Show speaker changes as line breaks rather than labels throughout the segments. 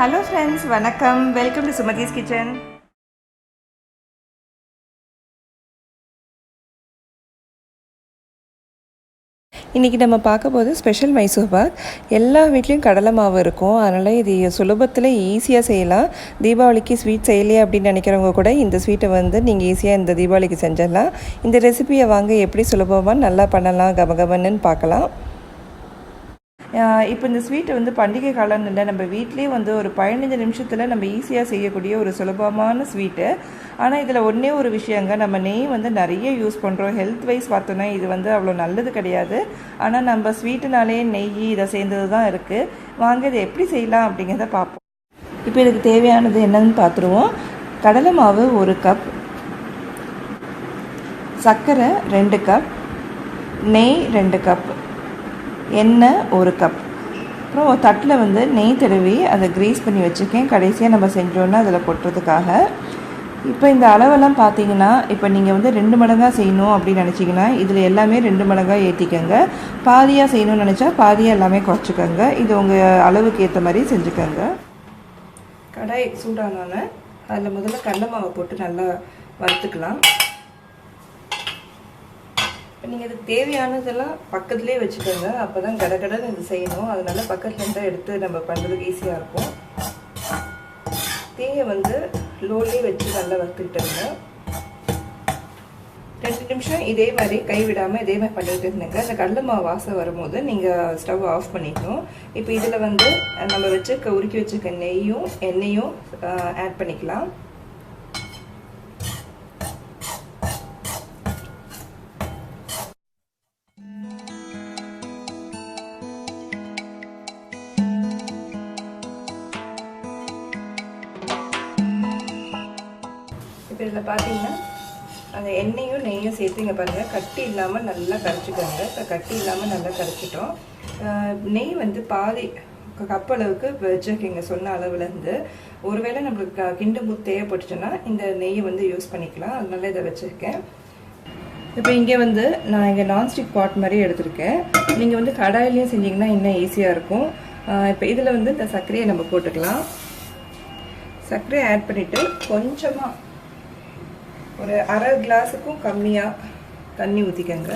Hello friends, vanakkam. Welcome to Sumathi's Kitchen. இன்றைக்கி நம்ம பார்க்க போது ஸ்பெஷல் மைசூர் பாக். எல்லா வீட்லேயும் கடலை மாவு இருக்கும், அதனால் இது சுலபத்தில் ஈஸியாக செய்யலாம். தீபாவளிக்கு ஸ்வீட் செய்யலையே அப்படின்னு நினைக்கிறவங்க கூட இந்த ஸ்வீட்டை வந்து நீங்கள் ஈஸியாக இந்த தீபாவளிக்கு செஞ்சிடலாம். இந்த ரெசிபியை வாங்க எப்படி சுலபமாக நல்லா பண்ணலாம் கமகமன்னு பார்க்கலாம். இப்போ இந்த ஸ்வீட்டை வந்து பண்டிகை காலம்னு இல்லை, நம்ம வீட்லேயே வந்து ஒரு 15 நிமிஷத்தில் நம்ம ஈஸியாக செய்யக்கூடிய ஒரு சுலபமான ஸ்வீட்டு. ஆனால் இதில் ஒன்றே ஒரு விஷயங்க, நம்ம நெய் வந்து நிறைய யூஸ் பண்ணுறோம். ஹெல்த் வைஸ் பார்த்தோன்னா இது வந்து அவ்வளோ நல்லது கிடையாது. ஆனால் நம்ம ஸ்வீட்டுனாலே நெய் இதை சேர்ந்தது தான் இருக்குது. வாங்க இதை எப்படி செய்யலாம் அப்படிங்கிறத பார்ப்போம். இப்போ இதுக்கு தேவையானது என்னன்னு பார்த்துருவோம். கடலை மாவு 1 கப், சர்க்கரை 2 கப், நெய் 2 கப், எண்ணெய் 1 கப். அப்புறம் ஒரு தட்டில் வந்து நெய் தடவி அதை க்ரீஸ் பண்ணி வச்சுருக்கேன், கடைசியாக நம்ம செஞ்சோன்னா அதில் கொட்டுறதுக்காக. இப்போ இந்த அளவெல்லாம் பார்த்தீங்கன்னா, இப்போ நீங்கள் வந்து 2 மடங்காக செய்யணும் அப்படின்னு நினச்சிங்கன்னா இதில் எல்லாமே 2 மடங்காக ஏற்றிக்கோங்க. பாதியாக செய்யணும்னு நினச்சா பாதியாக எல்லாமே குறைச்சிக்கோங்க. இது உங்கள் அளவுக்கு ஏற்ற மாதிரி செஞ்சுக்கோங்க. கடாய் சூடானோன்னே அதில் முதல்ல கடலை மாவை போட்டு நல்லா வறுத்துக்கலாம். இப்போ நீங்கள் இதுக்கு தேவையானதெல்லாம் பக்கத்துலேயே வச்சுக்கோங்க, அப்போ தான் கடகடன்னு இது செய்யணும். அதனால பக்கத்துலேருந்து எடுத்து நம்ம பண்ணுறதுக்கு ஈஸியாக இருக்கும். தீயை வந்து லோலே வச்சு நல்லா வறுத்துக்கிட்டுருங்க. 2 நிமிஷம் இதே மாதிரி கைவிடாமல் இதே மாதிரி பண்ணிகிட்டு இருந்தேங்க. இந்த கடலை மாவு வாசம் வரும்போது நீங்கள் ஸ்டவ் ஆஃப் பண்ணிக்கணும். இப்போ இதில் வந்து நம்ம வச்சுருக்க உருக்கி வச்சுருக்க நெய்யும் எண்ணெயும் ஆட் பண்ணிக்கலாம். இப்போ இதில் பார்த்தீங்கன்னா அந்த எண்ணெயும் நெய்யும் சேர்த்து இங்கே பாருங்கள், கட்டி இல்லாமல் நல்லா கரைச்சிக்கோங்க. இப்போ கட்டி இல்லாமல் நல்லா கரைச்சிட்டோம். நெய் வந்து பாதி கப் அளவுக்கு வச்சுருக்கீங்க சொன்ன அளவுலேருந்து. ஒருவேளை நம்மளுக்கு கிண்டும் போது தேவைப்பட்டுச்சுன்னா இந்த நெய்யை வந்து யூஸ் பண்ணிக்கலாம், அதனால இதை வச்சுருக்கேன். இப்போ இங்கே வந்து நான் இங்கே நான்ஸ்டிக் பாட் மாதிரி எடுத்திருக்கேன். நீங்கள் வந்து கடாயிலையும் செஞ்சிங்கன்னா இன்னும் ஈஸியாக இருக்கும். இப்போ இதில் வந்து இந்த சர்க்கரையை நம்ம போட்டுக்கலாம். சர்க்கரையை ஆட் பண்ணிவிட்டு கொஞ்சமாக ஒரு அரை கிளாஸுக்கும் கம்மியாக தண்ணி ஊற்றிக்கங்க.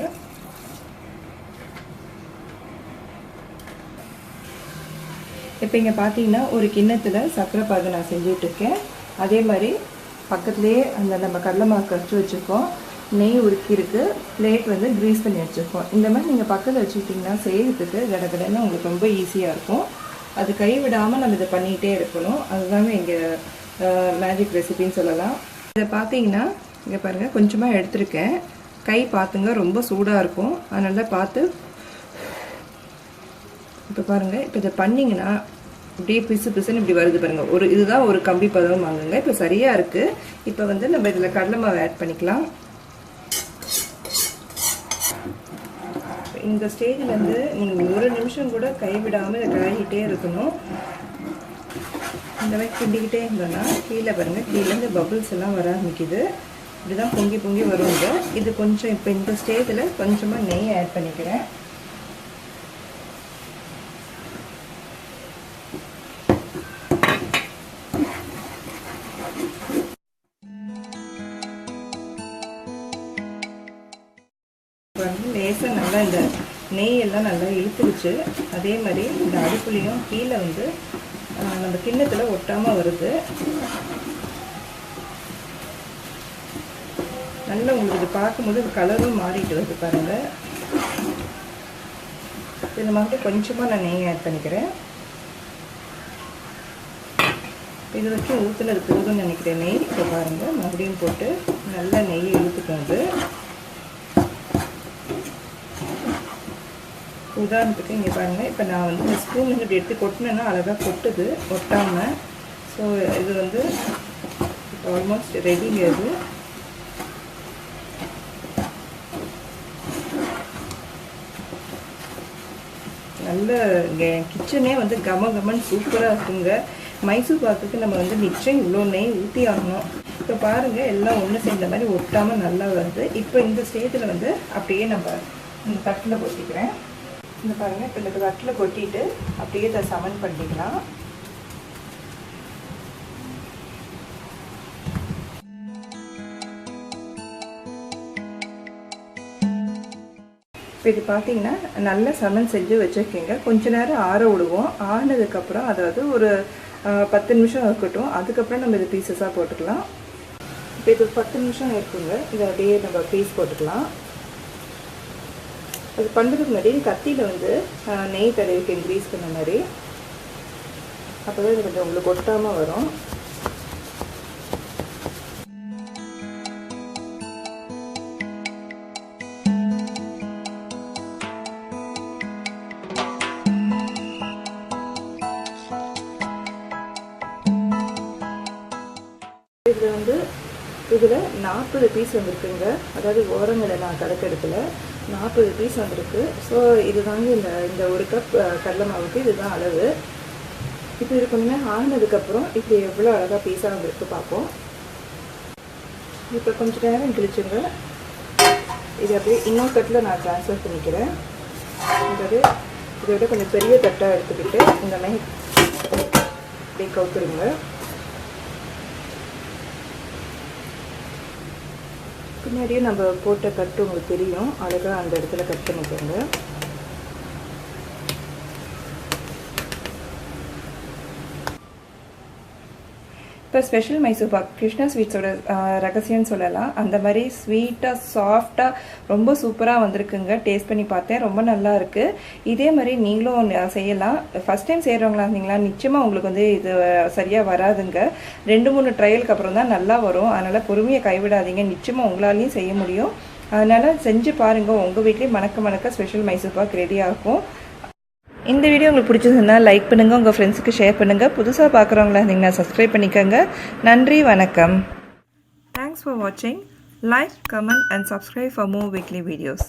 இப்போ இங்கே பார்த்தீங்கன்னா ஒரு கிண்ணத்தில் சர்க்கரை பாகு நான் செஞ்சுட்ருக்கேன். அதே மாதிரி பக்கத்துலேயே அந்த நம்ம கடலை மாவு கரைச்சி வச்சுருக்கோம், நெய் உருக்கிருக்கு, பிளேட் வந்து க்ரீஸ் பண்ணி வச்சுருக்கோம். இந்த மாதிரி நீங்கள் பக்கத்தில் வச்சுக்கிட்டிங்கன்னா செய்கிறதுக்கு கடகடன்னு உங்களுக்கு ரொம்ப ஈஸியாக இருக்கும். அது கைவிடாமல் நம்ம இதை பண்ணிகிட்டே இருக்கணும். அதுதாங்க இங்கே மேஜிக் ரெசிபின்னு சொல்லலாம். இதை பார்த்தீங்கன்னா இங்கே பாருங்கள், கொஞ்சமாக எடுத்திருக்கேன். கை பார்த்துங்க, ரொம்ப சூடாக இருக்கும், அதனால பார்த்து. இப்போ பாருங்கள், இப்போ இதை பண்ணிங்கன்னா அப்படியே பிசு பிசுன்னு இப்படி வருது பாருங்கள். இதுதான் ஒரு கம்பி பதம் வாங்குங்க. இப்போ சரியாக இருக்குது. இப்போ வந்து நம்ம இதில் கடலை மாவு ஆட் பண்ணிக்கலாம். இந்த ஸ்டேஜில் வந்து நீங்கள் 1 நிமிஷம் கூட கைவிடாமல் இதை கலக்கிட்டே இருக்கணும். இந்த மாதிரி கிண்டிக்கிட்டே இருந்தோன்னா கீழே பாருங்கள், கீழே இந்த பபுள்ஸ் எல்லாம் வர ஆரம்பிக்குது. இப்படி தான் பொங்கி பொங்கி வருங்க. இது கொஞ்சம் இப்போ இந்த ஸ்டேஜில் கொஞ்சமாக நெய் ஆட் பண்ணிக்கிறேன். லேசாக நல்லா இந்த நெய் எல்லாம் நல்லா இழுத்துருச்சு. அதே மாதிரி இந்த அடுப்புலையும் கீழே வந்து நம்ம கிண்ணத்தில் ஒட்டாமல் வருது. நல்லா உங்களுக்கு பார்க்கும்போது கலரும் மாறிட்டு வருது பாருங்கள். இதில் மாதிரி கொஞ்சமாக நான் நெய் ஆட் பண்ணிக்கிறேன். இது வரைக்கும் ஊற்றுனது போதும்னு நினைக்கிறேன் நெய். இப்போ பாருங்கள், மறுபடியும் போட்டு நல்லா நெய்யை இழுத்துக்கோங்க. உதாரணத்துக்கு இங்கே பாருங்கள், இப்போ நான் வந்து இந்த ஸ்பூன் வந்து இப்படி எடுத்து கொட்டினேன்னா அழகாக கொட்டுது, ஒட்டாமல். ஸோ இது வந்து இப்போ ஆல்மோஸ்ட் ரெடிங்க. இது நல்ல கிச்சனே வந்து கமகமன்னு சூப்பராக இருக்குங்க. மைசூர் பாக்குக்கு நம்ம வந்து நிச்சயம் இவ்வளோ நெய் ஊற்றி ஆகணும். இப்போ பாருங்கள், எல்லாம் ஒன்று சேர்ந்த மாதிரி ஒட்டாமல் நல்லா வருது. இப்போ இந்த ஸ்டேஜில் வந்து அப்படியே நம்ம இந்த தட்டில் கொட்டிக்கிறேன். இந்த பாருங்கள், இப்போ இந்த தட்டில் கொட்டிட்டு அப்படியே இதை சமன் பண்ணிக்கலாம். இது பார்த்தீங்கன்னா நல்ல சமன் செஞ்சு வச்சுருக்கீங்க. கொஞ்ச நேரம் ஆற விடுவோம். ஆறினதுக்கப்புறம் அதாவது ஒரு 10 நிமிஷம் இருக்கட்டும். அதுக்கப்புறம் நம்ம இது பீசஸாக போட்டுக்கலாம். இப்போ இது 10 நிமிஷம் இருக்குங்க. இதை அப்படியே நம்ம பீஸ் போட்டுக்கலாம். அது பண்ணுறதுக்கு முன்னாடி கத்தியில் வந்து நெய் தடவிக்கு கிரீஸ் பண்ண மாதிரி, அப்போ தான் இது கொஞ்சம் உங்களுக்கு ஒட்டாமல் வரும். இதில் வந்து இதில் 40 பீஸ் வந்துருக்குங்க. அதாவது ஓரங்களை நான் கணக்கெடுக்கல, 40 பீஸ் வந்துருக்கு. ஸோ இது தாங்க இந்த ஒரு கப் கடலை மாவுக்கு இதுதான் அளவு. இப்போ இது கொஞ்சமே ஆனதுக்கப்புறம் இப்படி எவ்வளோ அழகாக பீஸாக வந்துருக்கு பார்ப்போம். இப்போ கொஞ்சம் நேரம் கழிச்சுங்க இது அப்படியே இன்னொரு தட்டில் நான் ட்ரான்ஸ்ஃபர் பண்ணிக்கிறேன். அதாவது இதை விட கொஞ்சம் பெரிய தட்டாக எடுத்துக்கிட்டு இந்த மாதிரி அப்படியே கவுத்துருங்க. பின்னாடியே நம்ம போட்ட கட்டு உங்களுக்கு தெரியும், அழகாக அந்த இடத்துல கட் பண்ணிக்கோங்க. இப்போ ஸ்பெஷல் மைசூர் பாக் கிருஷ்ணா ஸ்வீட்ஸோட ரகசியம்னு சொல்லலாம். அந்த மாதிரி ஸ்வீட்டாக சாஃப்டாக ரொம்ப சூப்பராக வந்திருக்குங்க. டேஸ்ட் பண்ணி பார்த்தேன், ரொம்ப நல்லா இருக்குது. இதே மாதிரி நீங்களும் செய்யலாம். ஃபஸ்ட் டைம் செய்கிறவங்களா இருந்தீங்களா நிச்சயமாக உங்களுக்கு வந்து இது சரியாக வராதுங்க. 2-3 ட்ரையலுக்கு அப்புறம் தான் நல்லா வரும். அதனால் பொறுமையை கைவிடாதீங்க, நிச்சயமாக உங்களாலையும் செய்ய முடியும். அதனால் செஞ்சு பாருங்கள், உங்கள் வீட்லேயும் மணக்க மணக்க ஸ்பெஷல் மைசூர் பாக் ரெடி ஆகும். இந்த வீடியோ உங்களுக்கு பிடிச்சிருந்தா லைக் பண்ணுங்கள், உங்கள் ஃப்ரெண்ட்ஸுக்கு ஷேர் பண்ணுங்கள். புதுசாக பார்க்குறவங்களா இருந்தீங்கன்னா சப்ஸ்கிரைப் பண்ணிக்கோங்க. நன்றி, வணக்கம். தேங்க்ஸ் ஃபார் வாட்சிங். Like, comment and subscribe for more weekly videos.